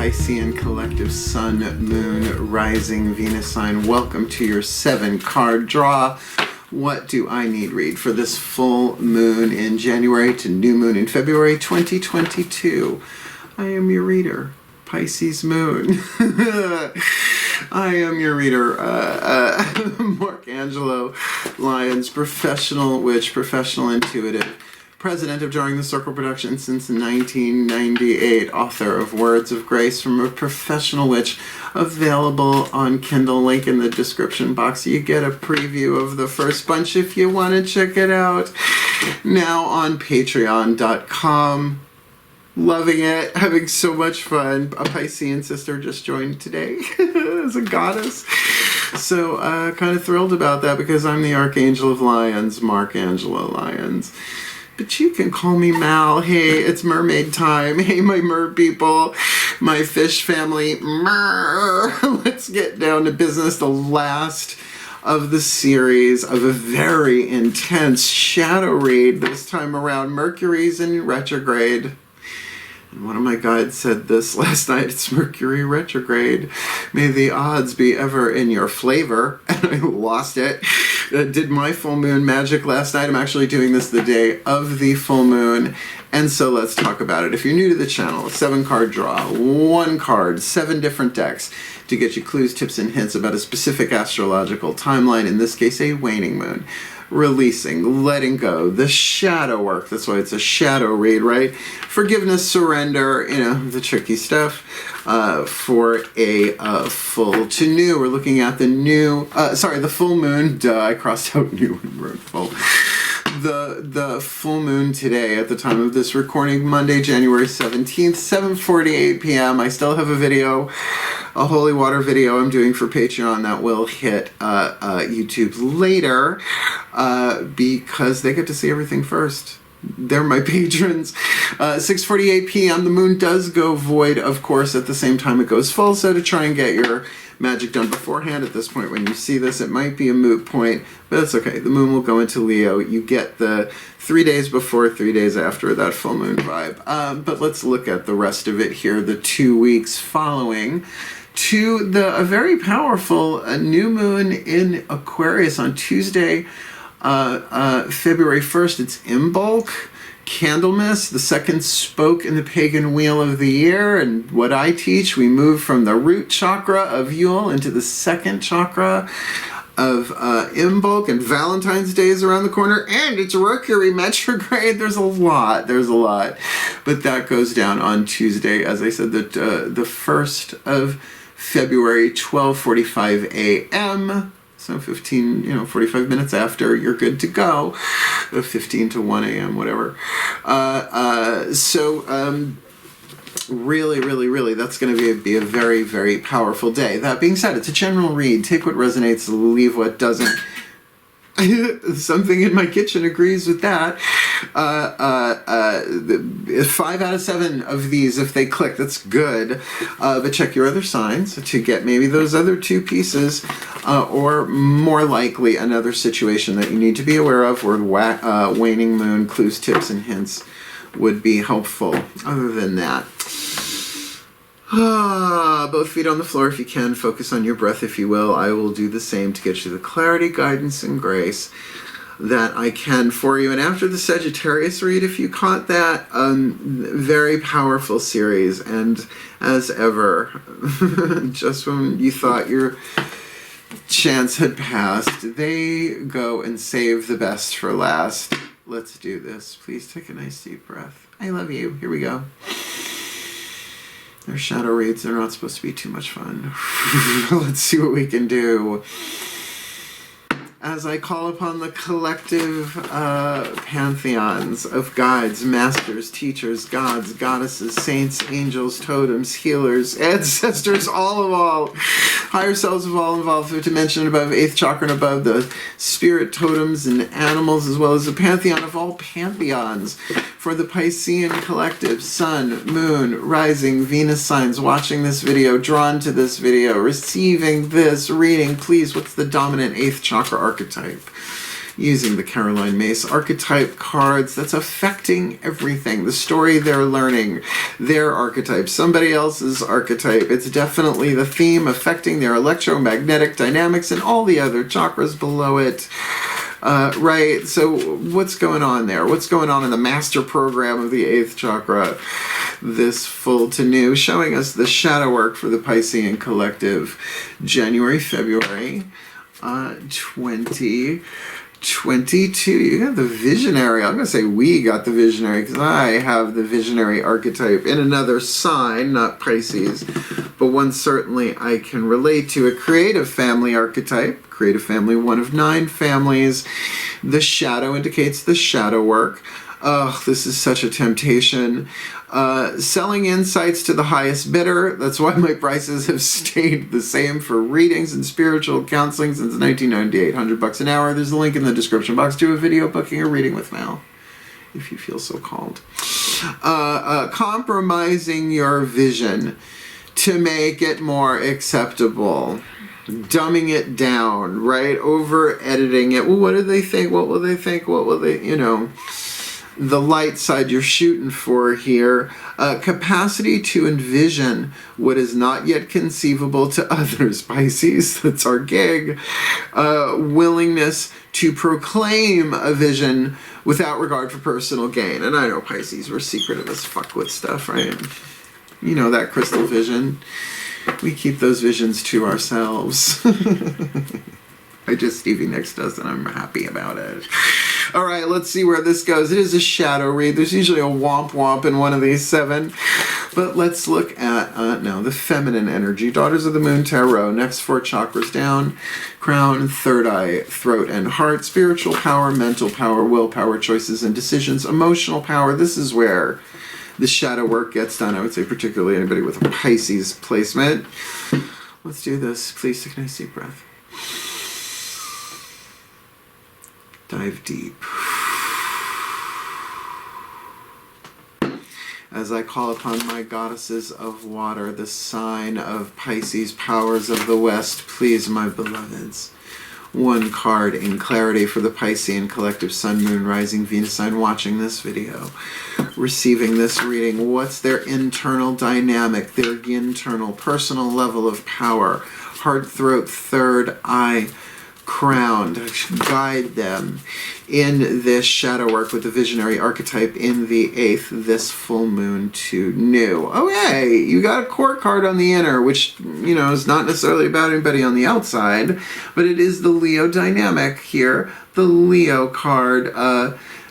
Piscean Collective Sun, Moon, Rising, Venus sign. Welcome to your 7-card draw. What do I need read for this full moon in January to new moon in February 2022? I am your reader, Pisces Moon. I am your reader, Angelo, Lyons, professional witch, professional intuitive, president of DrawingTheCircle Productions since 1998, author of Words of Grace from a Professional Witch, available on Kindle, link in the description box. You get a preview of the first bunch if you want to check it out. Now on patreon.com. Loving it, having so much fun. A Piscean sister just joined today as a goddess. So kind of thrilled about that because I'm the Archangel of Lyons, Angelo Lyons. But you can call me Mal. Hey, it's mermaid time. Hey, my mer people, my fish family. Mer. Let's get down to business. The last of the series of a very intense shadow read this time around. Mercury's in retrograde. And one of my guides said this last night, it's Mercury retrograde. May the odds be ever in your flavor. And I lost it. Did my full moon magic last night. I'm actually doing this the day of the full moon. And so let's talk about it. If you're new to the channel, 7-card draw, 1 card, 7 different decks to get you clues, tips, and hints about a specific astrological timeline, in this case, a waning moon. Releasing, letting go, the shadow work. That's why it's a shadow read, right? Forgiveness, surrender, you know, the tricky stuff. For a full to new, we're looking at the new, the full moon. Duh, I crossed out new and wrote full. The full moon today at the time of this recording, Monday, January 17th, 7:48 p.m. I still have a video, a holy water video I'm doing for Patreon that will hit YouTube later because they get to see everything first. They're my patrons. 6:48 p.m. The moon does go void, of course, at the same time it goes full, so to try and get your magic done beforehand at this point when you see this, it might be a moot point, but it's okay. The moon will go into Leo. You get the 3 days before, 3 days after that full moon vibe. But let's look at the rest of it here, the 2 weeks following to a very powerful new moon in Aquarius on Tuesday, February 1st. It's Imbolc, Candlemas, the second spoke in the pagan wheel of the year. And what I teach, we move from the root chakra of Yule into the second chakra of Imbolc, and Valentine's Day is around the corner, and it's Mercury retrograde. There's a lot. But that goes down on Tuesday, as I said, the 1st of February, 12:45 a.m., so 45 minutes after, you're good to go. 15 to 1 a.m., whatever. Really, that's going to be a very, very powerful day. That being said, it's a general read. Take what resonates, leave what doesn't. Something in my kitchen agrees with that. 5 out of 7 of these, if they click, that's good. But check your other signs to get maybe those other 2 pieces, or more likely another situation that you need to be aware of where waning moon clues, tips, and hints would be helpful. Other than that, both feet on the floor if you can. Focus on your breath if you will. I will do the same to get you the clarity, guidance, and grace that I can for you. And after the Sagittarius read, if you caught that, very powerful series. And as ever, just when you thought your chance had passed, they go and save the best for last. Let's do this. Please take a nice deep breath. I love you. Here we go. They're shadow reads. They're not supposed to be too much fun. Let's see what we can do. As I call upon the collective pantheons of guides, masters, teachers, gods, goddesses, saints, angels, totems, healers, ancestors, all, higher selves of all involved, 5th dimension above, 8th chakra and above, the spirit totems and animals, as well as the pantheon of all pantheons, for the Piscean collective, Sun, Moon, Rising, Venus signs, watching this video, drawn to this video, receiving this reading. Please, what's the dominant 8th chakra archetype? using the Caroline Myss archetype cards. That's affecting everything. The story they're learning, their archetype, somebody else's archetype. It's definitely the theme affecting their electromagnetic dynamics and all the other chakras below it. Right, so what's going on there? What's going on in the master program of the 8th chakra? This full to new, showing us the shadow work for the Piscean collective, January, February 2022. You got the visionary. I'm going to say we got the visionary because I have the visionary archetype in another sign, not Pisces, but one certainly I can relate to. A creative family archetype. Creative family, one of 9 families. The shadow indicates the shadow work. Oh, this is such a temptation. Selling insights to the highest bidder. That's why my prices have stayed the same for readings and spiritual counseling since 1998. $100 an hour. There's a link in the description box to a video booking or reading with Mal, if you feel so called. Compromising your vision to make it more acceptable. Dumbing it down, right? Over editing it. Well, what do they think? What will they think? What will they, the light side you're shooting for here. Capacity to envision what is not yet conceivable to others, Pisces. That's our gig. Willingness to proclaim a vision without regard for personal gain. And I know Pisces, we're secretive as fuck with stuff, right? You know that crystal vision. We keep those visions to ourselves. Stevie Nicks does, and I'm happy about it. All right, let's see where this goes. It is a shadow read. There's usually a womp womp in one of these 7. But let's look at, the feminine energy. Daughters of the Moon Tarot. Next 4 chakras down. Crown, third eye, throat, and heart. Spiritual power, mental power, willpower, choices and decisions, emotional power. This is where the shadow work gets done. I would say particularly anybody with a Pisces placement. Let's do this. Please take a nice deep breath. Dive deep. As I call upon my goddesses of water, the sign of Pisces, powers of the West, please, my beloveds. 1 card in clarity for the Piscean collective, Sun, Moon, Rising, Venus sign watching this video, receiving this reading. What's their internal dynamic, their internal personal level of power? Heart, throat, third eye, crown. Guide them in this shadow work with the visionary archetype in the 8th, this full moon to new. Oh, hey, you got a court card on the inner, which, is not necessarily about anybody on the outside, but it is the Leo dynamic here. The Leo card,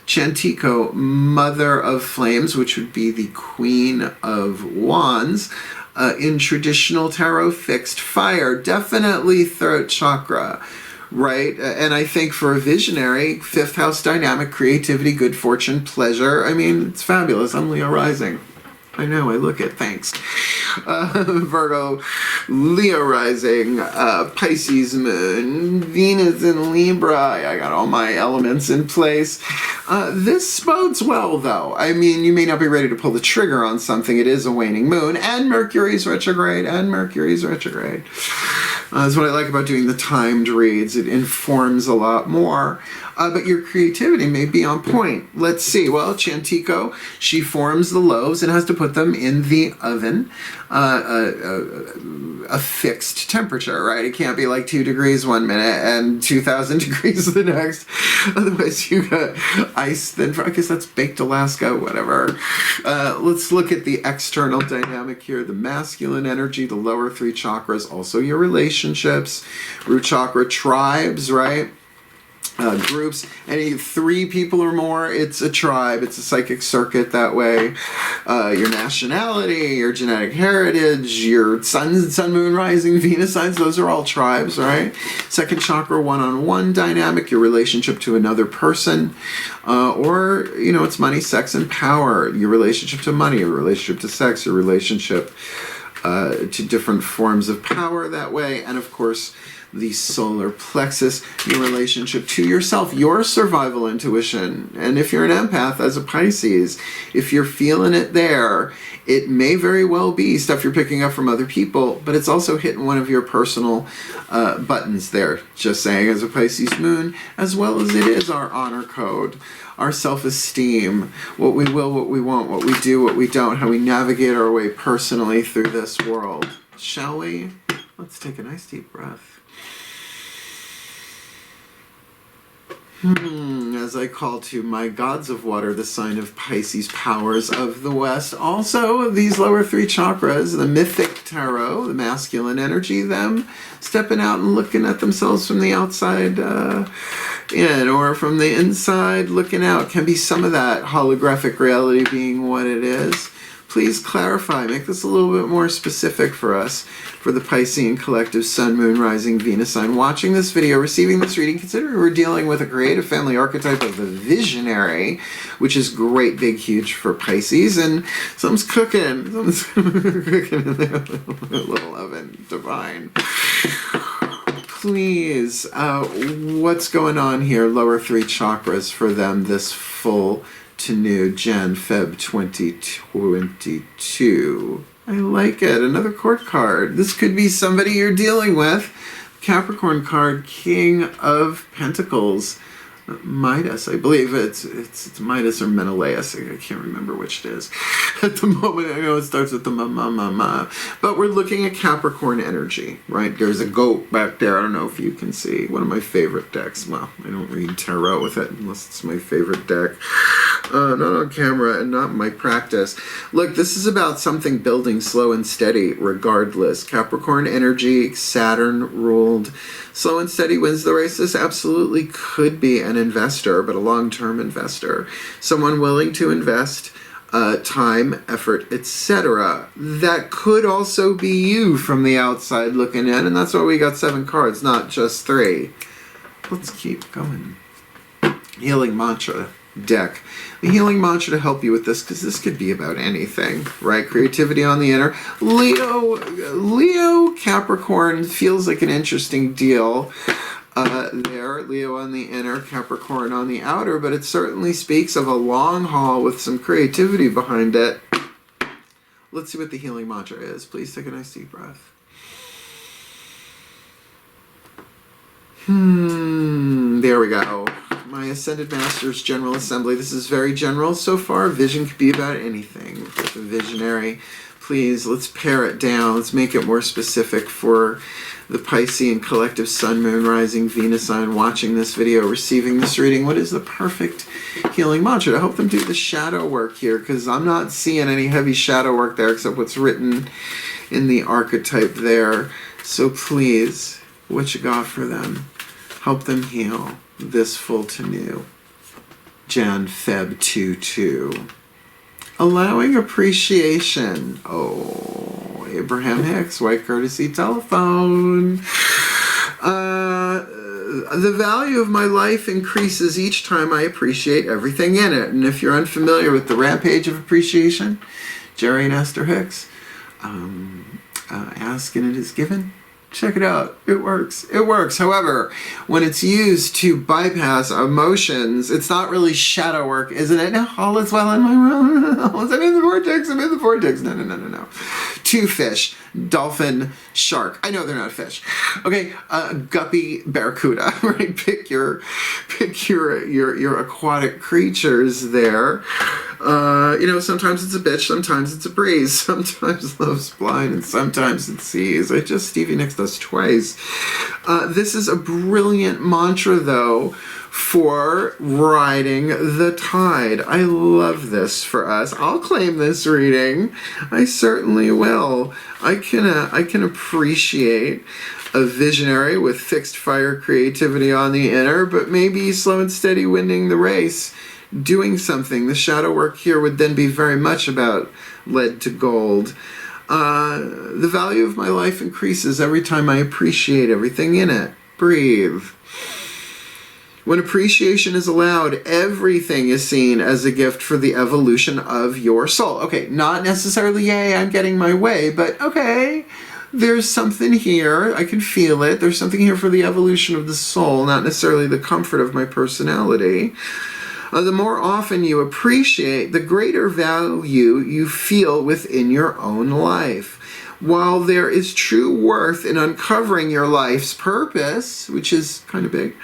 Chantico, Mother of Flames, which would be the Queen of Wands. In traditional tarot, fixed fire. Definitely throat chakra. Right? And I think for a visionary, 5th house dynamic, creativity, good fortune, pleasure. I mean, it's fabulous. I'm Leo rising. I know, I look it. Thanks. Virgo, Leo rising, Pisces moon, Venus in Libra. I got all my elements in place. This bodes well, though. I mean, you may not be ready to pull the trigger on something. It is a waning moon, and Mercury's retrograde, That's what I like about doing the timed reads. It informs a lot more. But your creativity may be on point. Let's see. Well, Chantico, she forms the loaves and has to put them in the oven, a fixed temperature, right? It can't be like 2 degrees 1 minute and 2,000 degrees the next. Otherwise, you got ice. Then I guess that's baked Alaska, whatever. Let's look at the external dynamic here. The masculine energy, the lower 3 chakras, also your relationships, root chakra, tribes, right? Groups, any 3 people or more, it's a tribe, it's a psychic circuit that way. Your nationality, your genetic heritage, your sun, moon, rising, Venus signs, those are all tribes, right? 2nd chakra, one-on-one dynamic, your relationship to another person, or, it's money, sex, and power, your relationship to money, your relationship to sex, your relationship to different forms of power that way. And of course, the solar plexus, your relationship to yourself, your survival intuition. And if you're an empath as a Pisces, if you're feeling it there, it may very well be stuff you're picking up from other people, but it's also hitting one of your personal buttons there, just saying, as a Pisces moon, as well as it is our honor code, our self-esteem, what we will, what we won't, what we do, what we don't, how we navigate our way personally through this world. Shall we? Let's take a nice deep breath. As I call to my gods of water, the sign of Pisces, powers of the West. Also, these lower three chakras, the mythic tarot, the masculine energy, them stepping out and looking at themselves from the outside in, or from the inside looking out, can be some of that holographic reality being what it is. Please clarify, make this a little bit more specific for us, for the Piscean collective Sun, Moon, Rising, Venus sign. Watching this video, receiving this reading, considering we're dealing with a creative family archetype of the visionary, which is great, big, huge for Pisces, and something's cooking. Something's cooking in their little oven, divine. Please, what's going on here? Lower three chakras for them this full to new Jan, Feb 2022. I like it. Another court card. This could be somebody you're dealing with. Capricorn card, King of Pentacles. Midas, I believe it's Midas or Menelaus. I can't remember which it is at the moment. I know it starts with the ma. But we're looking at Capricorn energy, right? There's a goat back there. I don't know if you can see. One of my favorite decks. Well, I don't read tarot with it unless it's my favorite deck. Not on camera and not my practice. Look, this is about something building slow and steady regardless. Capricorn energy, Saturn ruled. Slow and steady wins the race. This absolutely could be an investor, but a long-term investor. Someone willing to invest time, effort, etc. That could also be you from the outside looking in, and that's why we got 7 cards, not just 3. Let's keep going. Healing mantra deck. The healing mantra to help you with this, because this could be about anything, right? Creativity on the inner. Leo Capricorn feels like an interesting deal there. Leo on the inner, Capricorn on the outer, but it certainly speaks of a long haul with some creativity behind it. Let's see what the healing mantra is. Please take a nice deep breath. There we go. My Ascended Masters General Assembly. This is very general so far. Vision could be about anything. The visionary. Please, let's pare it down. Let's make it more specific for the Piscean collective Sun, Moon, Rising, Venus sign watching this video, receiving this reading. What is the perfect healing mantra? To help them do the shadow work here, because I'm not seeing any heavy shadow work there except what's written in the archetype there. So please, what you got for them? Help them heal this full to new Jan, Feb 22. Allowing appreciation. Oh, Abraham Hicks, white courtesy telephone. The value of my life increases each time I appreciate everything in it. And if you're unfamiliar with the Rampage of Appreciation, Jerry and Esther Hicks, ask and it is given. Check it out. It works. It works. However, when it's used to bypass emotions, it's not really shadow work, isn't it? No, all is well in my room. I'm in the vortex. I'm in the vortex. No. 2 fish. Dolphin, shark. I know they're not fish. Okay, guppy, barracuda. Right? Pick your aquatic creatures there. Sometimes it's a bitch, sometimes it's a breeze, sometimes love's blind, and sometimes it sees. Stevie Nicks does twice. This is a brilliant mantra, though, for riding the tide. I love this for us. I'll claim this reading. I certainly will. I can appreciate a visionary with fixed fire creativity on the inner, but maybe slow and steady winning the race. Doing something. The shadow work here would then be very much about lead to gold. The value of my life increases every time I appreciate everything in it. Breathe. When appreciation is allowed, everything is seen as a gift for the evolution of your soul. Okay, not necessarily, yay, I'm getting my way, but okay, there's something here. I can feel it. There's something here for the evolution of the soul, not necessarily the comfort of my personality. The more often you appreciate, the greater value you feel within your own life. While there is true worth in uncovering your life's purpose, which is kind of big,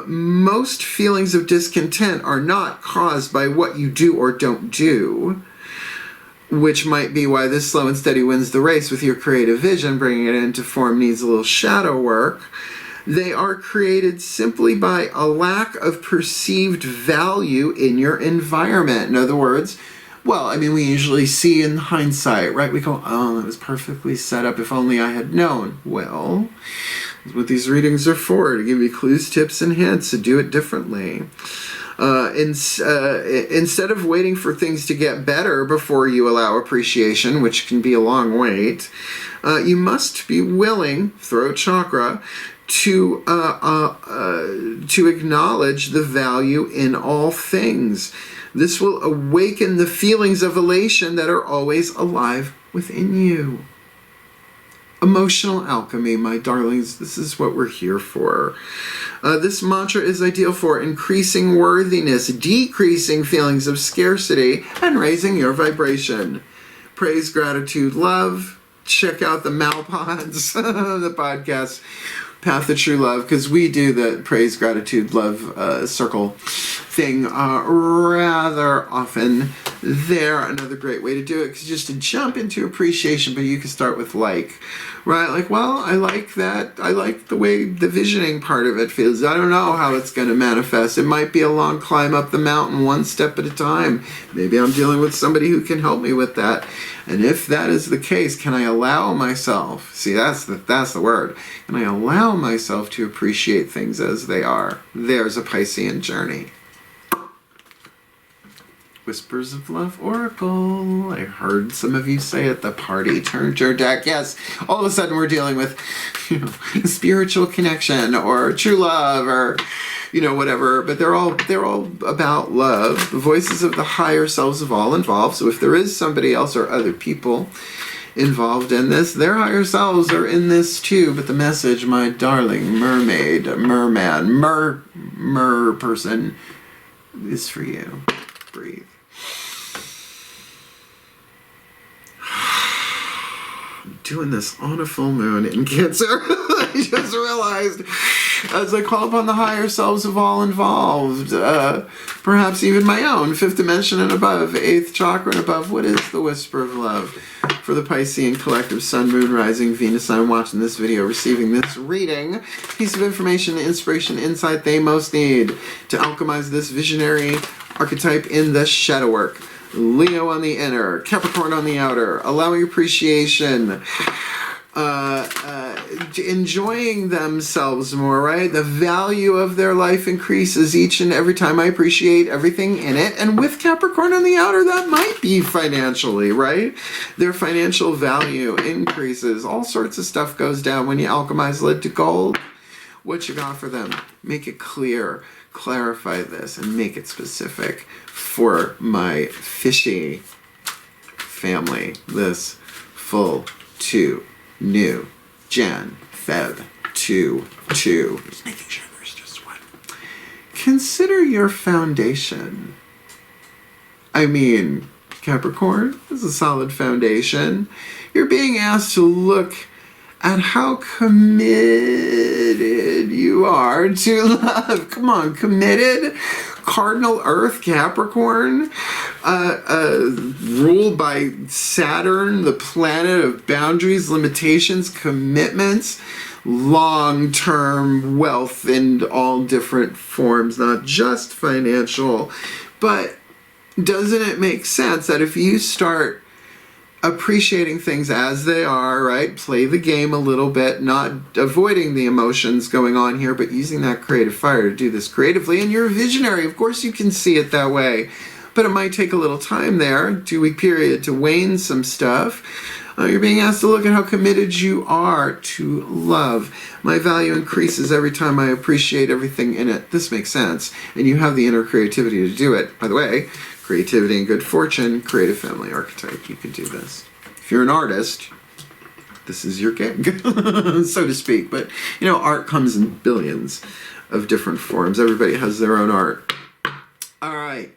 most feelings of discontent are not caused by what you do or don't do, which might be why this slow and steady wins the race with your creative vision. Bringing it into form needs a little shadow work. They are created simply by a lack of perceived value in your environment. In other words, well, I mean, we usually see in hindsight, right? We go, oh, that was perfectly set up. If only I had known. Well, that's what these readings are for, to give you clues, tips, and hints to do it differently. Instead of waiting for things to get better before you allow appreciation, which can be a long wait, you must be willing, throat chakra, to acknowledge the value in all things. This will awaken the feelings of elation that are always alive within you. Emotional alchemy, my darlings, this is what we're here for. This mantra is ideal for increasing worthiness, decreasing feelings of scarcity, and raising your vibration. Praise, gratitude, love. Check out the Malpods, the podcast, Path of True Love, because we do the praise, gratitude, love circle thing rather often. They're another great way to do it, because just to jump into appreciation, but you can start with like, right? Like, well, I like that. I like the way the visioning part of it feels. I don't know how it's going to manifest. It might be a long climb up the mountain, one step at a time. Maybe I'm dealing with somebody who can help me with that. And if that is the case, can I allow myself, see, that's the word, can I allow myself to appreciate things as they are? There's a Piscean journey. Whispers of Love Oracle. I heard some of you say at the party turned your deck. Yes, all of a sudden we're dealing with, spiritual connection or true love or, whatever. But they're all about love. The voices of the higher selves of all involved. So if there is somebody else or other people involved in this, their higher selves are in this too. But the message, my darling mermaid, merman, mer person, is for you. Breathe. Doing this on a full moon in Cancer. I just realized as I call upon the higher selves of all involved, perhaps even my own, 5th dimension and above, 8th chakra and above, what is the whisper of love for the Piscean collective, Sun, Moon, Rising, Venus? I'm watching this video, receiving this reading, piece of information, inspiration, insight they most need to alchemize this visionary archetype in the shadow work. Leo on the inner, Capricorn on the outer, allowing appreciation, enjoying themselves more, right? The value of their life increases each and every time I appreciate everything in it. And with Capricorn on the outer, that might be financially, right? Their financial value increases. All sorts of stuff goes down when you alchemize lead to gold. What you got for them? Make it clear. Clarify this and make it specific for my fishy family. This full 2 new Jan Feb 2 just making sure there's just one. Consider your foundation. I mean, Capricorn is a solid foundation. You're being asked to look at how committed you are to love. Come on, committed. Cardinal Earth, Capricorn, ruled by Saturn, the planet of boundaries, limitations, commitments, long-term wealth in all different forms, not just financial. But doesn't it make sense that if you start appreciating things as they are, right? Play the game a little bit, not avoiding the emotions going on here, but using that creative fire to do this creatively. And you're a visionary. Of course you can see it that way. But it might take a little time there, 2-week period, to wane some stuff. You're being asked to look at how committed you are to love. My value increases every time I appreciate everything in it. This makes sense. And you have the inner creativity to do it. By the way, creativity and good fortune, creative family archetype. You can do this. If you're an artist, this is your gig, so to speak. But, you know, art comes in billions of different forms. Everybody has their own art. All right.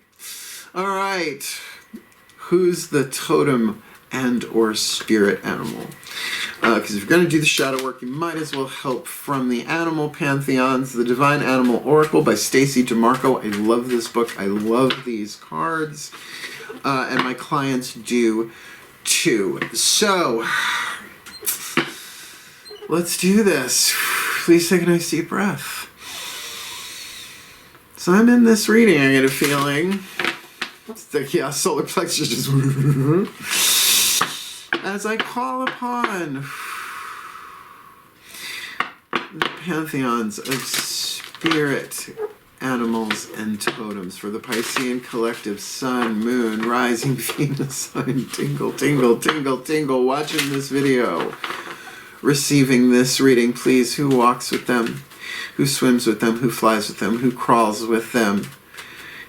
All right. Who's the totem and or spirit animal? Because if you're going to do the shadow work, you might as well help from the Animal Pantheons. The Divine Animal Oracle by Stacey DeMarco. I love this book. I love these cards. And my clients do too. So, let's do this. Please take a nice deep breath. So I'm in this reading, I get a feeling. It's like, yeah, solar plexus just... As I call upon the pantheons of spirit animals and totems for the Piscean collective, sun, moon, rising Venus sign, tingle, tingle, tingle, tingle, watching this video, receiving this reading, please, who walks with them, who swims with them, who flies with them, who crawls with them,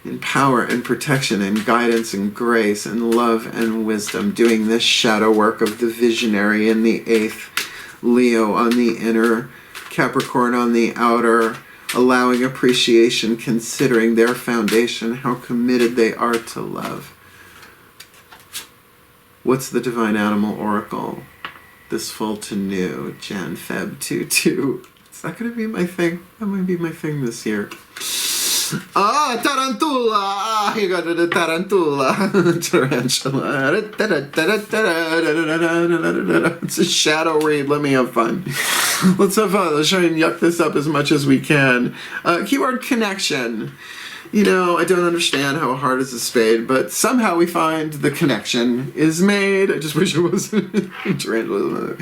in power and protection and guidance and grace and love and wisdom, doing this shadow work of the visionary in the 8th, Leo on the inner, Capricorn on the outer, allowing appreciation, considering their foundation, how committed they are to love. What's the Divine Animal Oracle? This full to new, Jan, Feb 2-2. Is that going to be my thing? That might be my thing this year. Ah, tarantula! Ah, you got the tarantula. Tarantula. It's a shadow read. Let me have fun. Let's have fun. Let's try and yuck this up as much as we can. Keyword connection. You know, I don't understand how hard is a spade, but somehow we find the connection is made. I just wish it wasn't tarantula.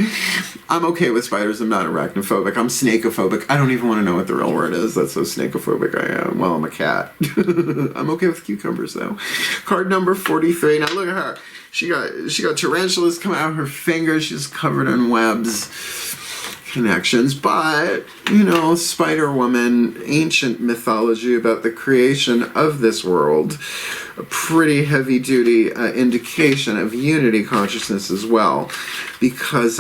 I'm okay with spiders. I'm not arachnophobic. I'm snakeophobic. I don't even want to know what the real word is. That's how snakeophobic I am. Well, I'm a cat. I'm okay with cucumbers, though. Card number 43. Now look at her. She got tarantulas coming out of her fingers. She's covered in webs. Connections, but, you know, Spider Woman, ancient mythology about the creation of this world, a pretty heavy-duty indication of unity consciousness as well, because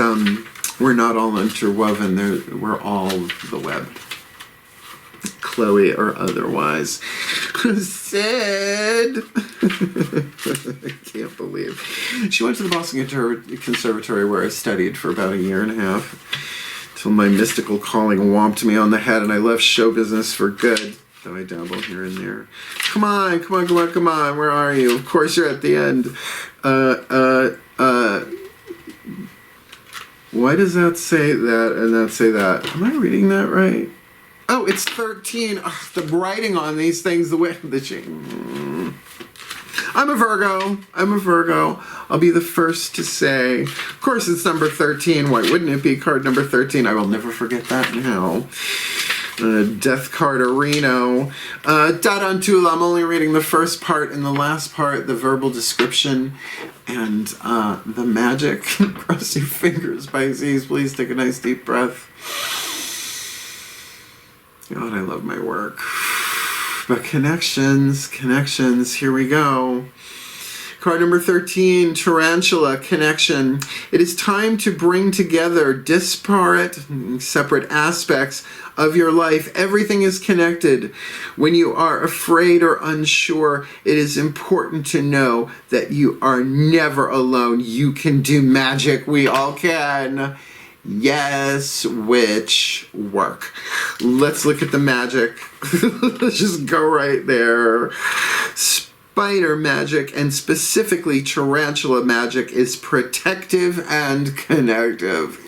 we're not all interwoven, we're all the web. Chloe or otherwise. Said, I can't believe. She went to the Boston Conservatory where I studied for about a year and a half. Till my mystical calling whomped me on the head and I left show business for good. Though I dabble here and there. Come on, come on, come on, come on. Where are you? Of course you're at the end. Why does that say that and that say that? Am I reading that right? Oh, it's 13. Ugh, the writing on these things, the way I'm a Virgo. I'm a Virgo. I'll be the first to say, of course it's number 13. Why wouldn't it be card number 13? I will never forget that now. Death card Reno. Tarantula. I'm only reading the first part and the last part, the verbal description, and the magic. Cross your fingers, Pisces. Please take a nice deep breath. God, I love my work. But connections, here we go. Card number 13, Tarantula, connection. It is time to bring together disparate, separate aspects of your life. Everything is connected. When you are afraid or unsure, it is important to know that you are never alone. You can do magic. We all can. Yes, witch work. Let's look at the magic. Let's just go right there. Spider magic, and specifically tarantula magic, is protective and connective.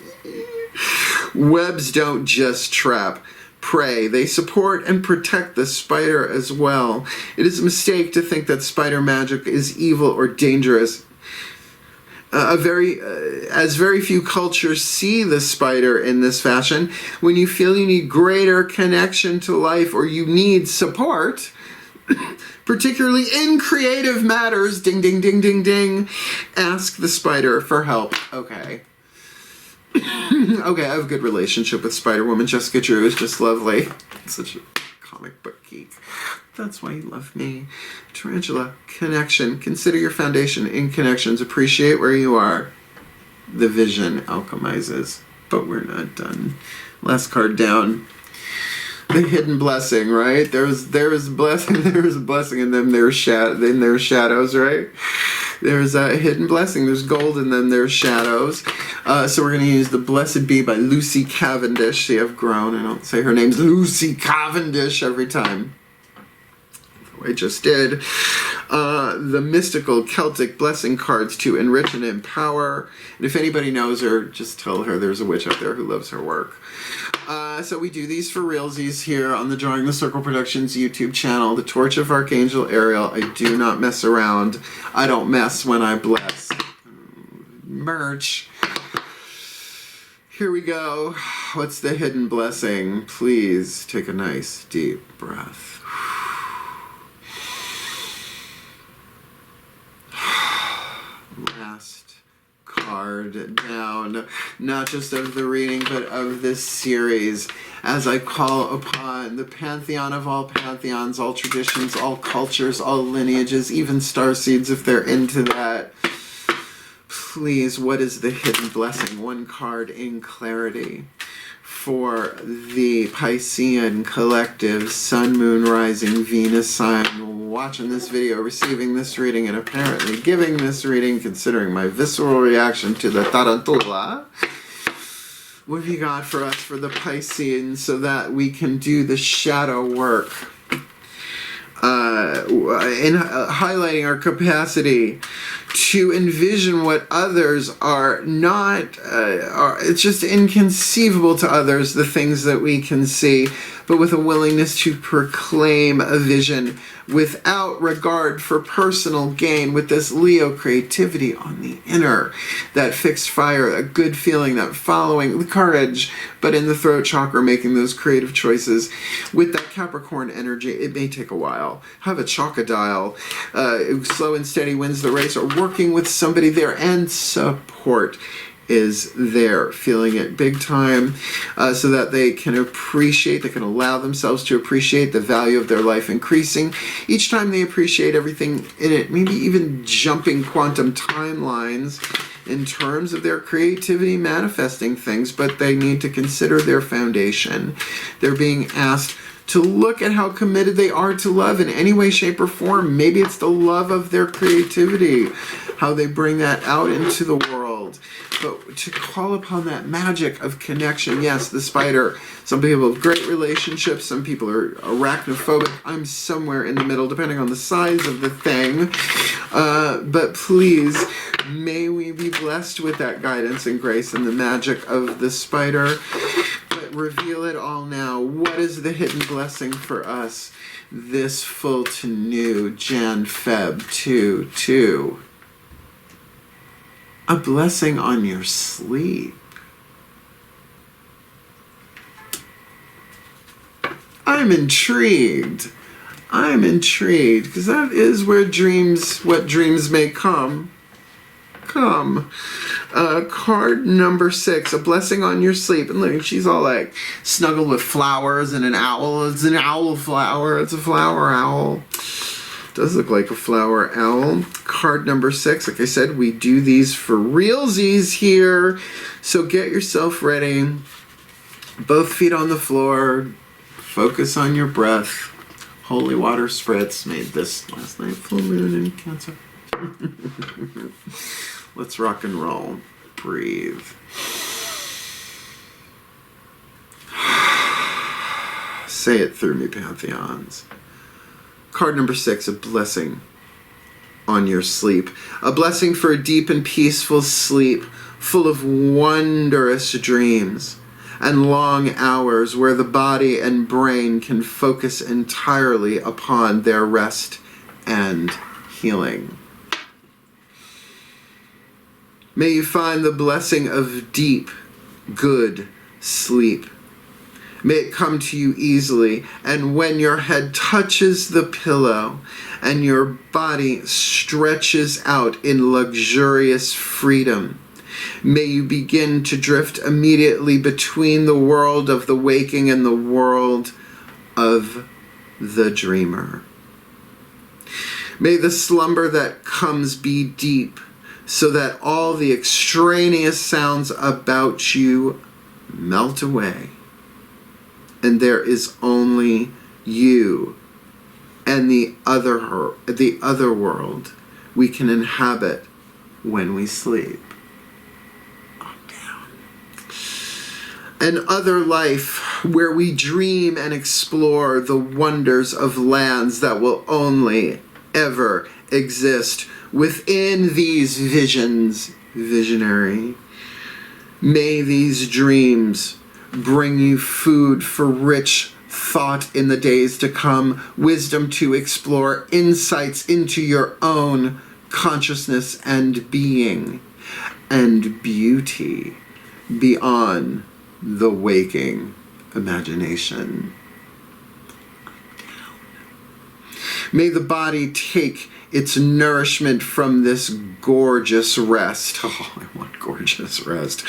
Webs don't just trap prey. They support and protect the spider as well. It is a mistake to think that spider magic is evil or dangerous. As very few cultures see the spider in this fashion, when you feel you need greater connection to life or you need support, particularly in creative matters. Ding, ding, ding, ding, ding. Ask the spider for help. Okay. Okay, I have a good relationship with Spider-Woman. Jessica Drew is just lovely. Such a comic book geek. That's why you love me. Tarantula, connection. Consider your foundation in connections. Appreciate where you are. The vision alchemizes. But we're not done. Last card down. The hidden blessing, right? There was a blessing, there was a blessing, and then there's shadows, right? There's a hidden blessing, there's gold, and then there's shadows. So we're going to use The Blessed Bee by Lucy Cavendish. See, I've grown. I don't say her name's Lucy Cavendish every time. I just did. The mystical Celtic blessing cards to enrich and empower. And if anybody knows her, just tell her there's a witch up there who loves her work. So we do these for realsies here on the Drawing the Circle Productions YouTube channel. The Torch of Archangel Ariel. I do not mess around. I don't mess when I bless. Merch. Here we go. What's the hidden blessing? Please take a nice deep breath. Last card down, not just of the reading, but of this series, as I call upon the pantheon of all pantheons, all traditions, all cultures, all lineages, even starseeds if they're into that. Please, what is the hidden blessing? One card in clarity for the Piscean collective, Sun, Moon, Rising, Venus sign, watching this video, receiving this reading, and apparently giving this reading, considering my visceral reaction to the tarantula. What have you got for us for the Piscean so that we can do the shadow work? In highlighting our capacity to envision what others are not, it's just inconceivable to others, the things that we can see, but with a willingness to proclaim a vision without regard for personal gain, with this Leo creativity on the inner, that fixed fire, a good feeling, that following, the courage, but in the throat chakra, making those creative choices. With that Capricorn energy, it may take a while. Have a chocodile, slow and steady wins the race, or working with somebody there, and support is there, feeling it big time, so that they can appreciate, they can allow themselves to appreciate the value of their life increasing each time they appreciate everything in it, maybe even jumping quantum timelines in terms of their creativity manifesting things, but they need to consider their foundation. They're being asked to look at how committed they are to love in any way, shape, or form. Maybe it's the love of their creativity, how they bring that out into the world. But to call upon that magic of connection. Yes, the spider. Some people have great relationships. Some people are arachnophobic. I'm somewhere in the middle, depending on the size of the thing. But please, may we be blessed with that guidance and grace and the magic of the spider. But reveal it all now. What is the hidden blessing for us this full to new Jan Feb 2/2? A blessing on your sleep. I'm intrigued. I'm intrigued, because that is where what dreams may come. Card number 6, a blessing on your sleep. And look, she's all like snuggled with flowers and an owl. It's an owl flower. It's a flower owl. Does look like a flower owl. Card number 6, like I said, we do these for realsies here. So get yourself ready. Both feet on the floor. Focus on your breath. Holy water spritz. Made this last night. Full moon in Cancer. Let's rock and roll. Breathe. Say it through me, Pantheons. Card number 6, a blessing on your sleep. A blessing for a deep and peaceful sleep, full of wondrous dreams and long hours where the body and brain can focus entirely upon their rest and healing. May you find the blessing of deep, good sleep May it come to you easily, and when your head touches the pillow and your body stretches out in luxurious freedom, may you begin to drift immediately between the world of the waking and the world of the dreamer. May the slumber that comes be deep, so that all the extraneous sounds about you melt away, and there is only you and the other world we can inhabit when we sleep. An other life where we dream and explore the wonders of lands that will only ever exist within these visions, visionary. May these dreams bring you food for rich thought in the days to come, wisdom to explore, insights into your own consciousness and being, and beauty beyond the waking imagination. May the body take its nourishment from this gorgeous rest. Oh, I want gorgeous rest.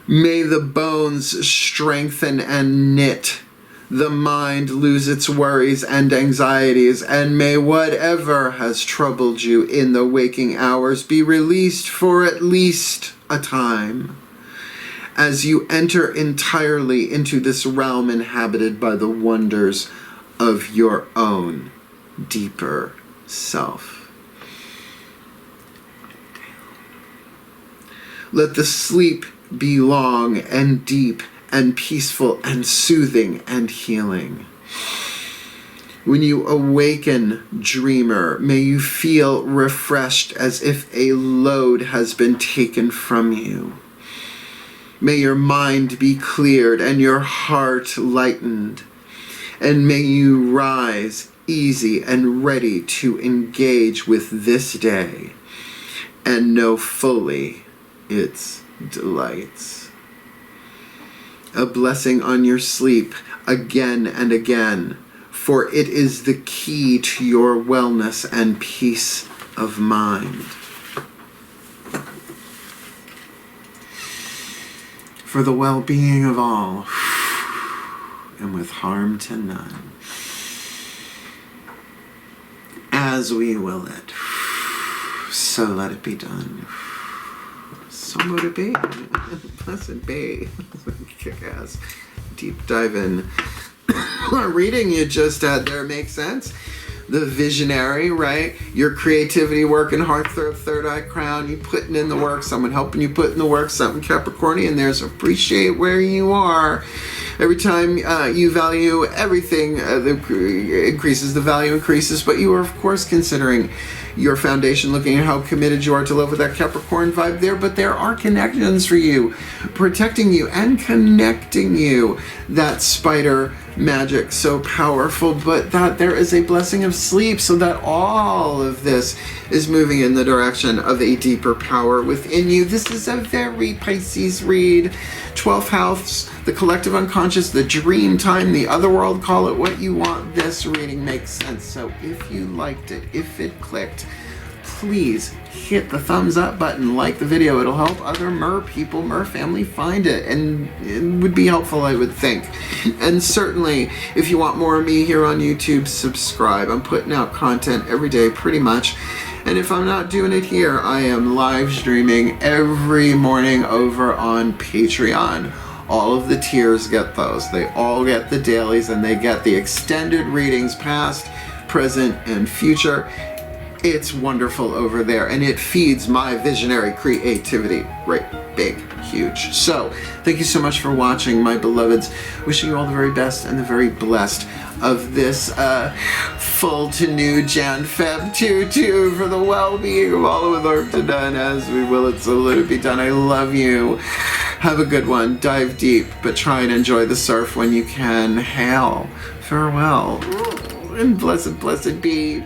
May the bones strengthen and knit, the mind lose its worries and anxieties, and may whatever has troubled you in the waking hours be released for at least a time, as you enter entirely into this realm inhabited by the wonders of your own deeper self. Let the sleep be long and deep and peaceful and soothing and healing. When you awaken, dreamer, may you feel refreshed as if a load has been taken from you. May your mind be cleared and your heart lightened, and may you rise easy and ready to engage with this day and know fully its delights. A blessing on your sleep again and again, for it is the key to your wellness and peace of mind. For the well-being of all, and with harm to none, as we will it, so let it be done. So mote it be. Blessed be. Kick-ass. Deep dive in. Reading you just had there makes sense. The visionary, right? Your creativity working hard, third eye crown, you putting in the work, someone helping you put in the work, something Capricornian, there's appreciate where you are. Every time you value everything, increases, the value increases, but you are, of course, considering your foundation, looking at how committed you are to love with that Capricorn vibe there, but there are connections for you, protecting you and connecting you. That spider magic, so powerful, but that there is a blessing of sleep, so that all of this is moving in the direction of a deeper power within you. This is a very Pisces read. 12th house, the collective unconscious, the dream time, the other world, call it what you want. This reading makes sense. So if you liked it, if it clicked, please hit the thumbs up button, like the video. It'll help other Mer people, Mer family find it, and it would be helpful, I would think. And certainly, if you want more of me here on YouTube, subscribe. I'm putting out content every day, pretty much. And if I'm not doing it here, I am live streaming every morning over on Patreon. All of the tiers get those. They all get the dailies, and they get the extended readings, past, present, and future. It's wonderful over there, and it feeds my visionary creativity. Right, big, huge. So, thank you so much for watching, my beloveds. Wishing you all the very best and the very blessed of this full to new Jan Feb 2 for the well-being of all with work to done, as we will it, so let it be done. I love you. Have a good one. Dive deep, but try and enjoy the surf when you can. Hail. Farewell. And blessed be.